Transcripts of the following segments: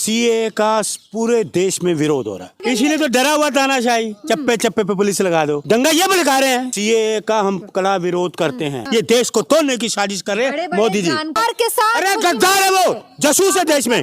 CA का पूरे देश में विरोध हो रहा है, इसीलिए तो डरा हुआ तानाशाही, चप्पे चप्पे पे पुलिस लगा दो, दंगा ये भड़का रहे हैं। सीए का हम कड़ा विरोध करते हैं, ये देश को तोड़ने की साजिश कर रहे हैं मोदी जी। अरे गद्दार है वो, जासूस है देश में।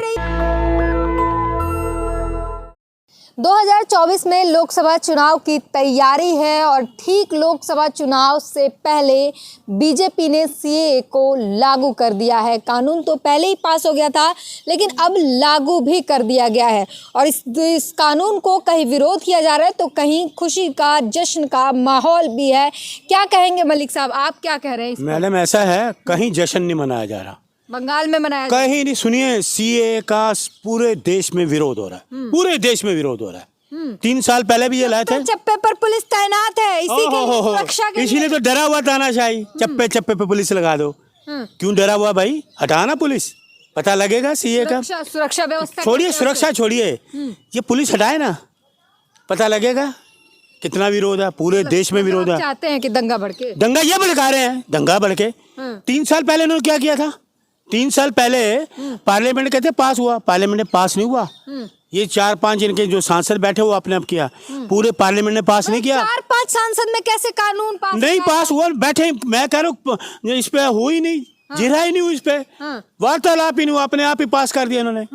2024 में लोकसभा चुनाव की तैयारी है और ठीक लोकसभा चुनाव से पहले बीजेपी ने सीए को लागू कर दिया है। कानून तो पहले ही पास हो गया था, लेकिन अब लागू भी कर दिया गया है और इस कानून को कहीं विरोध किया जा रहा है तो कहीं खुशी का, जश्न का माहौल भी है। क्या कहेंगे मलिक साहब, आप क्या कह रहे हैं? मैडम ऐसा है, कहीं जश्न नहीं मनाया जा रहा, बंगाल में मनाया कहीं नहीं। सुनिए, सीए का पूरे देश में विरोध हो रहा है, पूरे देश में विरोध हो रहा है। 3 साल पहले भी ये लाए थे। चप्पे पर पुलिस तैनात है, इसी के सुरक्षा के लिए। इसीलिए तो डरा हुआ तानाशाही, चप्पे चप्पे पे पुलिस लगा दो। क्यों डरा हुआ भाई? हटाना पुलिस, पता लगेगा सीए का। सुरक्षा व्यवस्था छोड़िए, सुरक्षा छोड़िए, ये पुलिस हटाए ना, पता लगेगा कितना विरोध है। पूरे देश में विरोध है। चाहते हैं कि दंगा भड़के, दंगा ये भड़का रहे हैं, दंगा भड़के। 3 साल पहले उन्होंने क्या किया था? 3 साल पहले पार्लियामेंट कहते पास हुआ, पार्लियामेंट ने पास नहीं हुआ। ये 4-5 इनके जो सांसद बैठे वो अपने आप किया, पूरे पार्लियामेंट ने पास नहीं किया। 4-5 सांसद में कैसे कानून पास नहीं पास हुआ? बैठे, मैं कह रहा हूँ इस पे हुई नहीं, जिरा ही नहीं हुई, इस पे वार्तालाप ही नहीं हुआ, अपने आप ही पास कर दिया इन्होंने।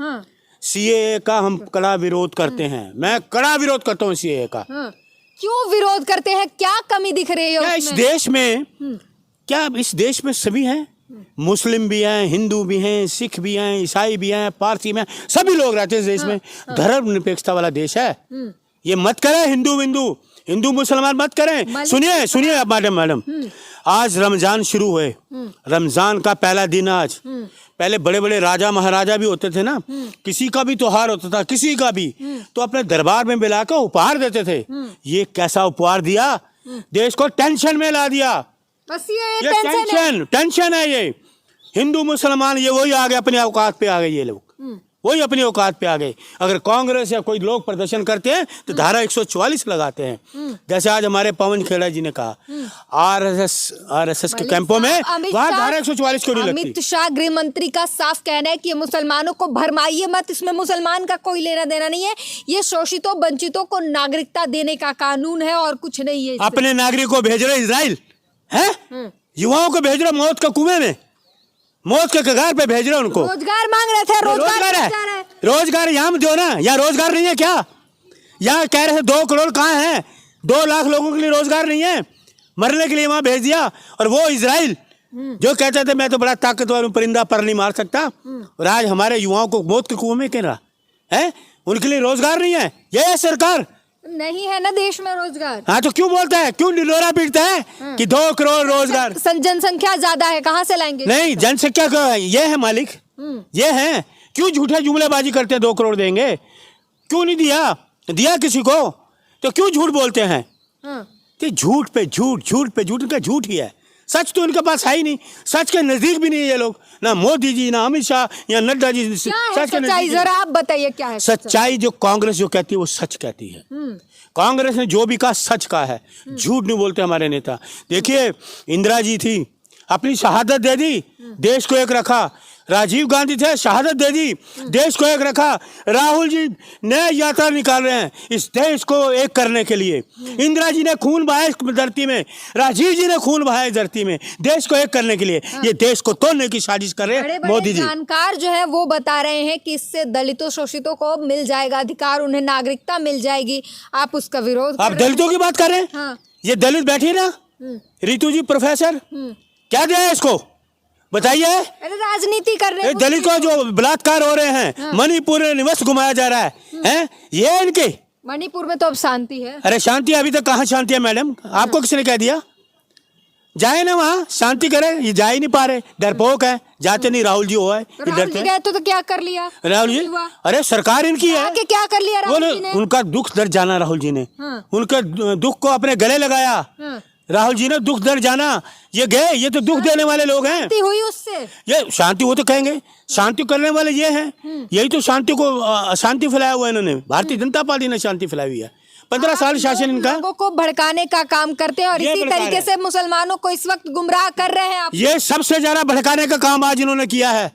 सीए का हम कड़ा विरोध करते हैं, मैं कड़ा विरोध करता हूँ सीए का। क्यों विरोध करते हैं? क्या कमी दिख रही है? क्या इस देश में, क्या इस देश में सभी हैं? मुस्लिम भी हैं, हिंदू भी हैं, सिख भी हैं, ईसाई भी हैं, पारसी में, सभी लोग रहते हैं इस देश में। धर्म निरपेक्षता वाला देश है। ये मत करें हिंदू मुसलमान मत करें। सुनिए अब मैडम, आज रमजान शुरू हुए, रमजान का पहला दिन आज। पहले बड़े बड़े राजा महाराजा भी होते थे ना, किसी का भी त्योहार होता था, किसी का भी, तो अपने दरबार में बुलाकर उपहार देते थे। ये कैसा उपहार दिया? देश को टेंशन में ला दिया। बस ये टेंशन है। ये हिंदू मुसलमान ये वही आ गए, अपनी औकात पे आ गए, ये लोग वही अपनी औकात पे आ गए। अगर कांग्रेस या कोई लोग प्रदर्शन करते हैं तो धारा 144 लगाते हैं। जैसे आज हमारे पवन खेड़ा जी ने कहा, आरएसएस के कैंपों में वहाँ धारा 144 क्यों नहीं लगती? अमित शाह गृह मंत्री का साफ कहना है कि मुसलमानों को भरमाइए मत, इसमें मुसलमान का कोई लेना देना नहीं है। ये शोषितों वंचितों को नागरिकता देने का कानून है और कुछ नहीं है। अपने नागरिक को भेज रहे इजराइल है, युवाओं को भेज रहे मौत के कुएं में, मौत के कगार पे भेज रहे उनको। रोजगार मांग रहे थे, रोजगार यहाँ दो ना, यहाँ रोजगार नहीं है क्या? यहाँ कह रहे थे 2 करोड़ कहाँ है? 2 लाख लोगों के लिए रोजगार नहीं है, मरने के लिए वहां भेज दिया। और वो इजराइल जो कहते थे मैं तो बड़ा ताकतवर हूँ, परिंदा पर नहीं मार सकता, और आज हमारे युवाओं को मौत के कुएं में कह रहा है, उनके लिए रोजगार नहीं है। ये है सरकार नहीं है ना देश में रोजगार। हाँ तो क्यों बोलता है, क्यों ढिंढोरा पीटता है कि 2 करोड़ रोजगार? जनसंख्या ज्यादा है, कहाँ से लाएंगे? नहीं, जनसंख्या का ये है मालिक, ये है। क्यों झूठे जुमलेबाजी करते हैं? 2 करोड़ देंगे, क्यों नहीं दिया किसी को? तो क्यों झूठ बोलते हैं? तो झूठ पे झूठ इनका झूठ ही है, सच तो इनके पास है ही नहीं। सच के नजदीक भी नहीं है ये लोग, ना मोदी जी, ना अमित शाह या नड्डा जी। सच के नजदीक जरा आप बताइए क्या है सच्चाई? जो कांग्रेस जो कहती है वो सच कहती है। कांग्रेस ने जो भी कहा सच कहा है, झूठ नहीं बोलते हमारे नेता। देखिए, इंदिरा जी थी, अपनी शहादत दे दी, देश को एक रखा। राजीव गांधी थे, शहादत दे दी, देश को एक रखा। राहुल जी नए यात्रा निकाल रहे हैं इस देश को एक करने के लिए। इंदिरा जी ने खून बहाया इस धरती में, राजीव जी ने खून बहाया इस धरती में, देश को एक करने के लिए। ये देश को तोड़ने की साजिश कर रहे हैं मोदी जी। जानकार जो है वो बता रहे हैं कि इससे दलितों, शोषितों को मिल जाएगा अधिकार, उन्हें नागरिकता मिल जाएगी। आप उसका विरोध, आप दलितों की बात कर रहे हैं? ये दलित बैठी ना, रितु जी प्रोफेसर, क्या दिया है इसको बताइए? राजनीति कर रहे हैं दलित को जो बलात्कार हो रहे हैं, मणिपुर में निवास घुमाया जा रहा है, ये इनके। मणिपुर में तो अब शांति है। अरे शांति अभी तक कहाँ शांति है मैडम? आपको किसने कह दिया? जाए ना वहाँ शांति करे, ये जा ही नहीं पा रहे, डरपोक है, जाते नहीं। राहुल जी हुआ है, राहुल जी गए तो क्या कर लिया राहुल जी? अरे सरकार इनकी है, क्या कर लिया राहुल जी ने? उनका दुख दर्द जाना राहुल जी ने, उनका दुख को अपने गले लगाया। राहुल जी ने दुख दर्द जाना, ये गए, ये तो दुख देने वाले लोग हैं। शांति हुई उससे? ये शांति वो तो कहेंगे, शांति करने वाले ये हैं, यही तो शांति को अशांति फैलाया हुआ है इन्होंने। भारतीय जनता पार्टी ने शांति फैलाई हुई है। 15 साल शासन इनका। लोगों को भड़काने का काम करते हैं और इसी तरीके से मुसलमानों को इस वक्त गुमराह कर रहे हैं आप। ये सबसे ज्यादा भड़काने का काम आज इन्होंने किया है।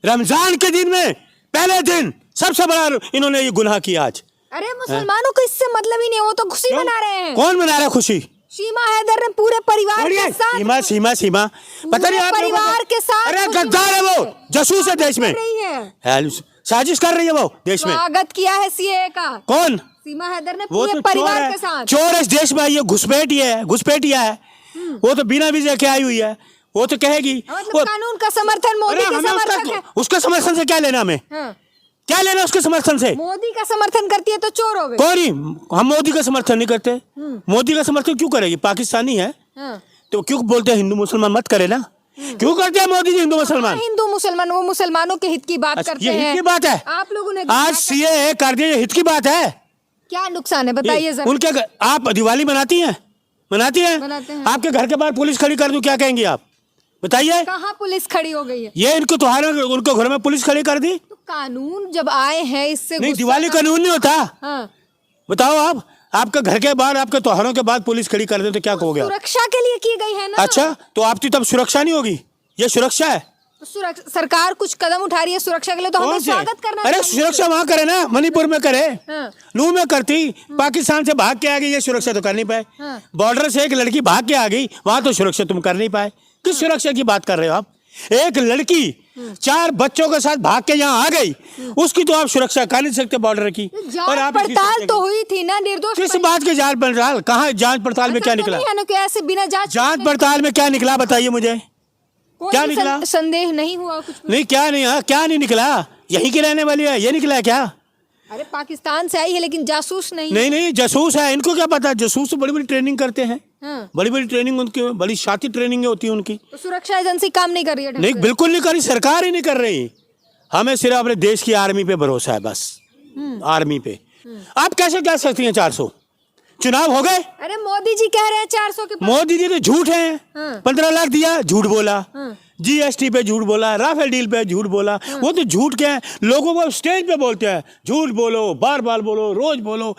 रमजान के दिन में पहले दिन सबसे बड़ा इन्होंने ये गुनाह किया आज। अरे मुसलमानों को इससे मतलब ही नहीं, वो तो खुशी मना रहे हैं। कौन मना रहा है खुशी? सीमा हैदर ने पूरे परिवार के साथ, सीमा पता नहीं आप परिवार के साथ, अरे गद्दार है वो, जासूस है देश में, साजिश कर रही है वो देश में। स्वागत किया है सीएए का। कौन? सीमा हैदर ने वो पूरे तो परिवार के साथ। चोर इस देश में, ये घुसपैठिया है। वो तो बिना वीजा के आई हुई है, वो तो कहेगी मतलब कानून का समर्थन, मोदी के समर्थक है। उसका समर्थन से क्या लेना हमें? क्या लेना उसके समर्थन से? मोदी का समर्थन करती है तो चोर हो गए। कौन? हम मोदी का समर्थन नहीं करते। मोदी का समर्थन क्यों करेगी? पाकिस्तानी है तो क्यों बोलते हैं हिंदू मुसलमान मत करे ना? क्यों करते हैं मोदी जी हिंदू मुसलमान? हिंदू मुसलमान, वो मुसलमानों के हित की बात करते हैं। ये हित की बात है। आप लोगों ने आज सीएए कर दिया, ये हित की बात है। क्या नुकसान है बताइए जरा। उनके आप दिवाली मनाती हैं? बनाते हैं। आपके घर के बाहर पुलिस खड़ी कर दूं, क्या कहेंगी आप? बताइए। कहाँ पुलिस खड़ी हो गई है? ये इनको त्योहार, उनको घर में पुलिस खड़ी कर दी। तो कानून जब आए हैं इससे नहीं, दिवाली कानून नहीं होता। बताओ आप, आपके घर के बाहर आपके त्योहारों के बाद पुलिस खड़ी कर दे तो क्या कहोगे? सुरक्षा के लिए की गई है ना। अच्छा, तो आपकी तब सुरक्षा नहीं होगी, ये सुरक्षा है। तो सरकार कुछ कदम उठा रही है सुरक्षा के लिए, तो हमें स्वागत करना चाहिए। अरे सुरक्षा वहाँ करे ना, मणिपुर में करे, लू में करती, पाकिस्तान से भाग के आ गई, ये सुरक्षा तो कर नहीं पाए। बॉर्डर से एक लड़की भाग के आ गई, वहां तो सुरक्षा तुम कर नहीं पाए। किस सुरक्षा की बात कर रहे हो आप? एक लड़की 4 बच्चों के साथ भाग के यहाँ आ गई, उसकी तो आप सुरक्षा कर नहीं सकते बॉर्डर की। और आप पड़ताल तो हुई थी ना, निर्दोष। किस बात की जांच पड़ताल? कहाँ जांच पड़ताल में क्या निकला? ऐसे बिना जांच पड़ताल में क्या निकला बताइए मुझे? क्या निकला? संदेह नहीं हुआ कुछ नहीं, क्या नहीं निकला? यहीं की रहने वाली है, ये निकला है क्या? अरे पाकिस्तान से आई है लेकिन जासूस नहीं। नहीं जासूस है, इनको क्या पता? जासूस तो बड़ी बड़ी ट्रेनिंग करते हैं। बड़ी ट्रेनिंग उनकी, बड़ी शाती ट्रेनिंग होती है उनकी। तो सुरक्षा एजेंसी काम नहीं कर रही है? नहीं, बिल्कुल नहीं कर रही, सरकार ही नहीं कर रही। हमें सिर्फ अपने देश की आर्मी पे भरोसा है, बस आर्मी पे। आप कैसे कह सकती हैं 400? चुनाव हो गए? अरे मोदी जी कह रहे हैं 400 के। मोदी जी तो झूठ है। 15 लाख दिया, झूठ बोला। जीएसटी पे झूठ बोला, राफेल डील पे झूठ बोला। वो तो झूठ क्या है, लोगों को स्टेज पे बोलते हैं झूठ बोलो, बार बार बोलो, रोज बोलो,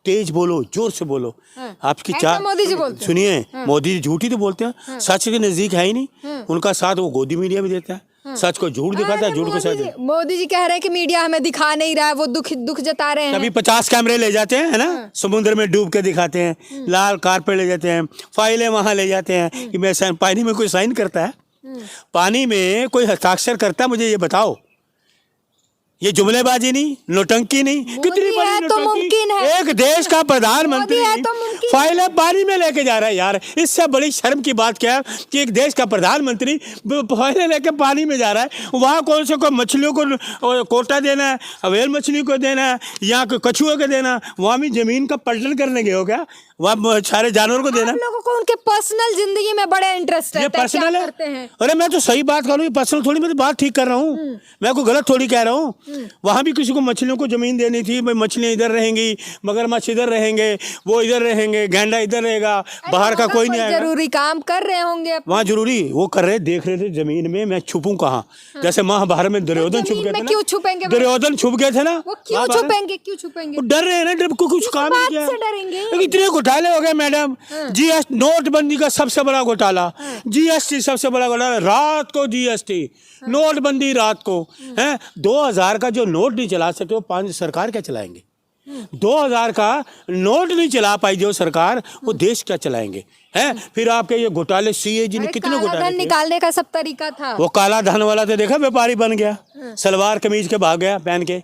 तेज बोलो, जोर से बोलो। आपकी मोदी जी बोलते हैं। सुनिए, मोदी जी झूठ ही तो बोलते हैं, सच के नजदीक है ही नहीं। उनका साथ वो गोदी मीडिया भी देता है, सच को झूठ दिखाता है, झूठ को सच। मोदी जी कह रहे हैं कि मीडिया हमें दिखा नहीं रहा है, वो दुख जता रहे हैं। कभी 50 कैमरे ले जाते हैं, है ना, समुद्र में डूब के दिखाते हैं, लाल कारपेट ले जाते हैं, फाइलें वहां ले जाते हैं कि मैं पानी में कोई साइन करता है? पानी में कोई हस्ताक्षर करता है? मुझे ये बताओ। ये जुमलेबाजी नहीं, नोटंकी नहीं, कितनी बड़ी तो मुमकिन है। एक देश का प्रधानमंत्री तो फाइलें पानी में लेके जा रहा है। यार, इससे बड़ी शर्म की बात क्या है कि एक देश का प्रधानमंत्री फाइलें लेके पानी में जा रहा है। वहाँ कौन से को मछलियों को कोटा देना है, व्हेल मछली को देना है, यहाँ को कछुओं को देना, वहाँ भी जमीन का पलटन करने गए हो क्या? वहाँ सारे जानवर को देना। लोगों को उनके पर्सनल जिंदगी में बड़े इंटरेस्ट है। ये पर्सनल है। अरे मैं तो सही बात कर रहा हूँ, पर्सनल थोड़ी, मैं तो बात ठीक कर रहा हूँ, मैं कोई गलत थोड़ी कह रहा हूँ। वहाँ भी किसी को मछलियों को जमीन देनी थी, भाई मछलियाँ इधर रहेंगी, मगरमच्छ इधर रहेंगे, वो इधर रहेंगे, गैंडा इधर रहेगा, बाहर का कोई नहीं आएगा। जरूरी काम कर रहे होंगे वहाँ, जरूरी वो कर रहे, देख रहे थे जमीन में, मैं छुपूं कहाँ? जैसे महाभारत में दुर्योधन छुप गए थे। क्यों छुपेंगे? दुर्योधन छुप गए थे ना। वो क्यों छुपेंगे? क्यों छुपेंगे? डर रहे हैं ना, डर को कुछ काम नहीं किया। डरेंगे? इतने घोटाले हो गए मैडम। जीएसटी, नोटबंदी का सबसे बड़ा घोटाला, जीएसटी सबसे बड़ा घोटाला, रात को जीएसटी, नोटबंदी रात को है। 2000 का जो नोट नहीं चला सकते, वो 5 सरकार क्या चलाएंगे? 2000 का नोट नहीं चला पाई जो सरकार, वो देश क्या चलाएंगे? हैं? फिर आपके ये घोटाले, सीएजी ने कितने घोटाले निकालने का सब तरीका था। वो काला धन वाला तो देखा, व्यापारी बन गया, सलवार कमीज के भाग गया पहन के।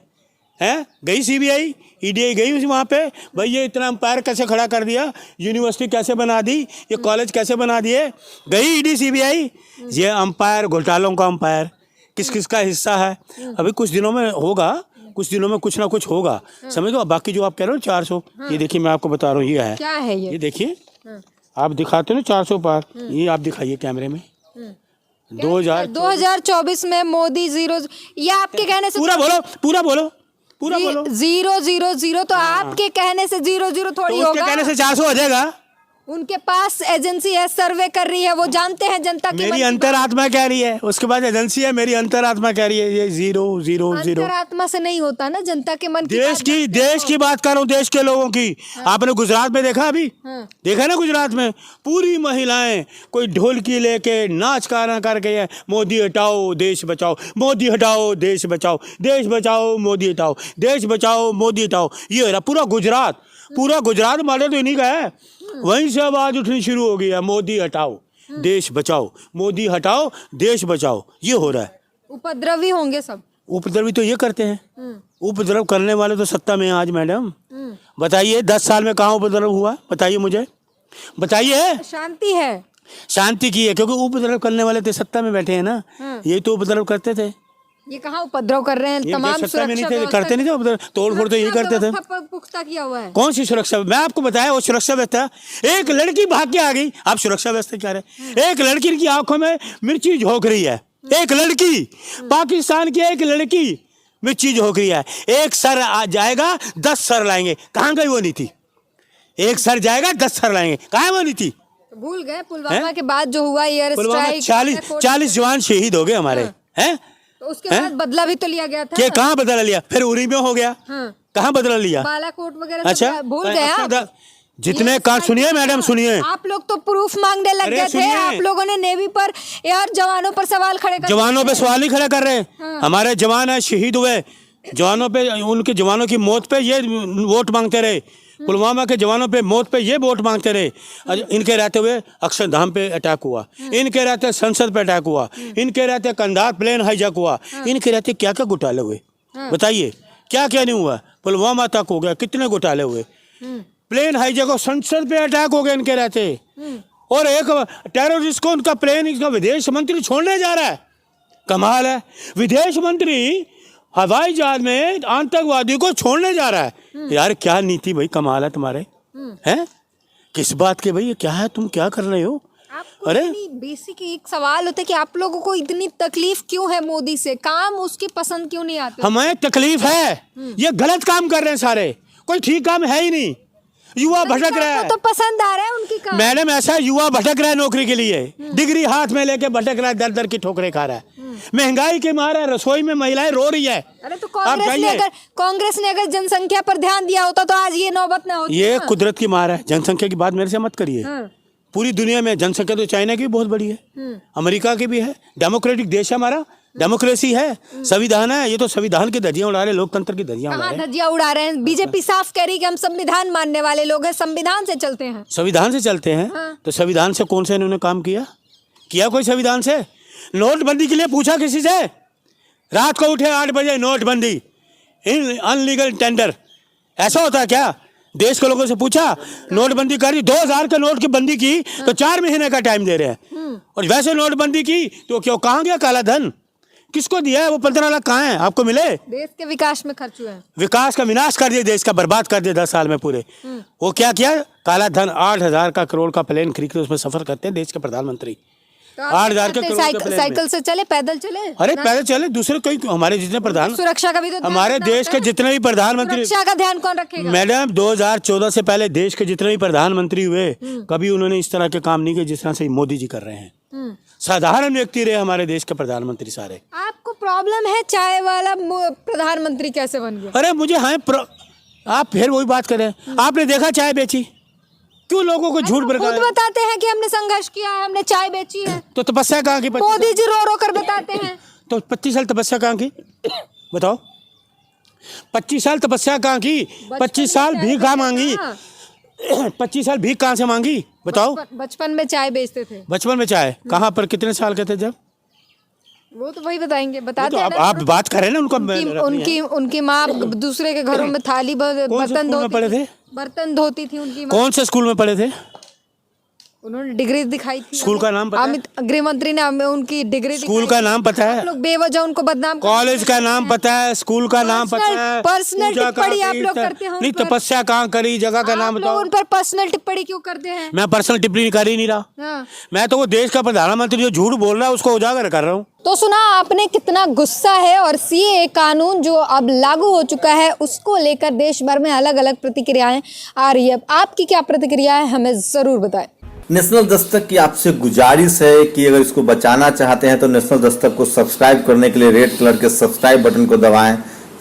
हैं? गई सीबीआई, ईडी गई वहाँ पे, भाई ये इतना अंपायर कैसे खड़ा कर दिया, यूनिवर्सिटी कैसे बना दी, ये कॉलेज कैसे बना दिए? गई ईडी सीबीआई। ये अंपायर, घोटालों का अंपायर किस किस का हिस्सा है? अभी कुछ दिनों में होगा, कुछ दिनों में कुछ ना कुछ होगा, समझ लो। बाकी जो आप कह रहे हो 400, ये देखिए मैं आपको बता रहा हूँ, ये है, क्या है ये देखिए, आप दिखाते हो ना 400 पार, ये आप दिखाइए कैमरे में। 2024 में मोदी 0, ये आपके कहने से पूरा बोलो 000, तो आपके कहने से 00 थोड़ी होगा। कहने से 400 हो जाएगा। उनके पास एजेंसी है, सर्वे कर रही है, वो जानते हैं जनता की मेरी अंतरात्मा कह रही है, उसके बाद एजेंसी है, मेरी अंतरात्मा कह रही है ये 0-0-0। अंतरात्मा से नहीं होता ना, जनता के मन की देश की बात कर रहा हूँ, देश के लोगों की। आपने गुजरात में देखा अभी? देखा ना गुजरात में पूरी महिलाएं कोई ढोलकी लेके नाच गाना करके मोदी हटाओ देश बचाओ, मोदी हटाओ देश बचाओ, देश बचाओ मोदी हटाओ, देश बचाओ मोदी हटाओ। ये हो रहा पूरा गुजरात मारे तो इन्हीं का है। वहीं से आवाज उठनी शुरू हो गई है, मोदी हटाओ देश बचाओ, मोदी हटाओ देश बचाओ। ये हो रहा है। उपद्रवी होंगे सब। उपद्रवी तो ये करते हैं, उपद्रव करने वाले तो सत्ता में हैं आज। मैडम बताइए 10 साल में कहाँ उपद्रव हुआ? बताइए मुझे, बताइए। शांति है, शांति की है, क्योंकि उपद्रव करने वाले तो सत्ता में बैठे हैं ना। ये तो उपद्रव करते थे। ये कहाँ उपद्रव कर रहे हैं? तमाम सत्ता में नहीं थे, करते नहीं थे उपद्रव, तोड़फोड़ तो यही करते थे। पुख्ता किया हुआ है। कौन सी सुरक्षा? मैं आपको बताया वो सुरक्षा व्यवस्था। एक लड़की भाग के आ गई, आप सुरक्षा व्यवस्था क्या रहे? एक लड़की की आंखों में मिर्ची झोंक रही है, एक लड़की, पाकिस्तान की एक लड़की मिर्ची झोंक रही है। एक सर आ जाएगा 10 सर लाएंगे, कहाँ गई वो नीति? एक सर जाएगा 10 सर लाएंगे, कहाँ है वो नीति? भूल गए पुलवामा के बाद जो हुआ एयर स्ट्राइक, 40 जवान शहीद हो गए हमारे हैं। तो उसके बाद बदला भी तो लिया गया था। कि कहाँ बदला लिया? फिर उरी में हो गया। कहाँ बदला लिया? बालाकोट वगैरह। अच्छा भूल गए जितने कार। सुनिए मैडम, सुनिए, आप लोग तो प्रूफ मांगने लग गए थे। आप लोगों ने नेवी पर एयर जवानों पर सवाल खड़े कर, जवानों पे सवाल नहीं खड़े कर रहे। हमारे जवान है, शहीद हुए जवानों पे, उनके जवानों की मौत पे ये वोट मांगते रहे। पुलवामा के जवानों पे मौत पे ये वोट मांगते रहे। इनके रहते हुए अक्षरधाम पे अटैक हुआ, इनके रहते संसद पे अटैक हुआ, इनके रहते कंधार प्लेन हाईजैक हुआ, इनके रहते क्या क्या घोटाले हुए? बताइए क्या क्या नहीं हुआ? पुलवामा तक हो गया, कितने घोटाले हुए? प्लेन हाईजैक हो, संसद पे अटैक हो गया इनके रहते। और एक टेररिस्ट को उनका प्लेन, इसका विदेश मंत्री छोड़ने जा रहा है। कमाल है, विदेश मंत्री हवाई जहाज में आतंकवादी को छोड़ने जा रहा है। यार क्या नीति भाई, कमाल है तुम्हारे। हैं किस बात के भाई? ये क्या है, तुम क्या कर रहे हो? अरे बेसिक एक सवाल होता है कि आप लोगों को इतनी तकलीफ क्यों है मोदी से? काम उसकी पसंद क्यों नहीं आते? हमें तकलीफ है, ये गलत काम कर रहे हैं सारे, कोई ठीक काम है ही नहीं। युवा भटक रहा है। तो पसंद आ रहा है उनकी काम। मैडम ऐसा युवा भटक रहा है नौकरी के लिए, डिग्री हाथ में लेके भटक रहा है, दर दर की ठोकरें खा रहा है। महंगाई के मारे रसोई में महिलाएं रो रही है। अरे तो कांग्रेस ने अगर जनसंख्या पर ध्यान दिया होता तो आज ये नौबत ना होती। ये कुदरत की मार है। जनसंख्या की बात मेरे से मत करिए। पूरी दुनिया में जनसंख्या तो चाइना की भी बहुत बड़ी है, अमेरिका की भी है। डेमोक्रेटिक देश है हमारा, डेमोक्रेसी है, संविधान है। ये तो संविधान की धज्जियां उड़ा रहे, लोकतंत्र की धज्जियां उड़ा रहे हैं। धज्जियां उड़ा रहे हैं। बीजेपी साफ कह रही है कि हम संविधान मानने वाले लोग हैं, संविधान से चलते हैं। संविधान से चलते हैं। तो संविधान से कौन सा इन्होंने काम किया कोई संविधान से? नोटबंदी के लिए पूछा किसी से? रात को उठे 8 बजे नोटबंदी, अनलीगल टेंडर, ऐसा होता है क्या? देश के लोगों से पूछा? नोटबंदी करी, 2000 के नोट की बंदी की तो 4 महीने का टाइम दे रहे हैं। और वैसे नोटबंदी की तो क्यों, कहाँ गया काला धन? किसको दिया है? वो 15 लाख कहाँ है? आपको मिले? देश के विकास में खर्च हुआ है। विकास का विनाश कर दिया, देश का बर्बाद कर दिया 10 साल में पूरे। वो क्या किया? काला धन। 8000 का करोड़ का प्लेन खरीद के उसमें सफर करते हैं देश के प्रधानमंत्री। 8000 के करोड़ साइकिल से चले, पैदल चले? अरे पैदल चले, दूसरे कोई हमारे जितने प्रधान, सुरक्षा का भी तो हमारे देश के जितने भी प्रधानमंत्री, सुरक्षा का ध्यान कौन रखेगा? मैडम 2014 से पहले देश के जितने भी प्रधानमंत्री हुए, कभी उन्होंने इस तरह के काम नहीं किए जिस तरह से मोदी जी कर रहे हैं। साधारण व्यक्ति रहे हमारे देश के प्रधानमंत्री सारे। आपको प्रॉब्लम है चाय वाला प्रधानमंत्री कैसे बन गया? अरे मुझे आप फिर वही बात करें। आपने देखा चाय बेची? क्यों लोगों को झूठ बताते हैं कि हमने संघर्ष किया है, हमने चाय बेची है। तो तपस्या कहाँ की? मोदी जी रो रो कर बताते हैं। तो 25 साल तपस्या कहाँ की? बताओ, 25 साल तपस्या कहाँ की? 25 साल भीख कहाँ मांगी? 25 साल भीख कहाँ से मांगी? बताओ। बचपन में चाय बेचते थे। बचपन में चाय कहाँ पर? कितने साल के थे जब? वो तो वही बताएंगे, बताते तो हैं। आप बात करें ना उनको। उनकी माँ दूसरे के घरों में थाली बर्तन धोती थी उनकी माँ। कौन से स्कूल में पढ़े थे? उन्होंने डिग्री दिखाई थी। स्कूल का नाम पता है? अमित गृह मंत्री ने हमें उनकी डिग्री स्कूल का नाम पता है? आप लोग बेवजह उनको बदनाम कॉलेज का नाम पता है? स्कूल का नाम पता है? पर्सनल पूजा कहाँ टिप्पणी आप की? लोग करते हैं उन नहीं, पर। तपस्या कहाँ करी, जगह का नाम आप लोग बताओ। उन पर पर्सनल टिप्पणी क्यों करते हैं? मैं पर्सनल टिप्पणी कर ही नहीं रहा। हाँ। मैं तो वो देश का प्रधानमंत्री जो झूठ बोल रहा है उसको उजागर कर रहा हूँ। तो सुना आपने कितना गुस्सा है, और सीएए कानून जो अब लागू हो चुका है उसको लेकर देश भर में अलग अलग प्रतिक्रियाएं आ रही है। आपकी क्या प्रतिक्रिया है हमें जरूर बताएं। नेशनल दस्तक की आपसे गुजारिश है कि अगर इसको बचाना चाहते हैं तो नेशनल दस्तक को सब्सक्राइब करने के लिए रेड कलर के सब्सक्राइब बटन को दबाएं,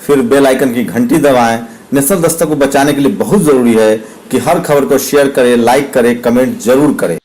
फिर बेल आइकन की घंटी दबाएं। नेशनल दस्तक को बचाने के लिए बहुत जरूरी है कि हर खबर को शेयर करें, लाइक करें, कमेंट जरूर करें।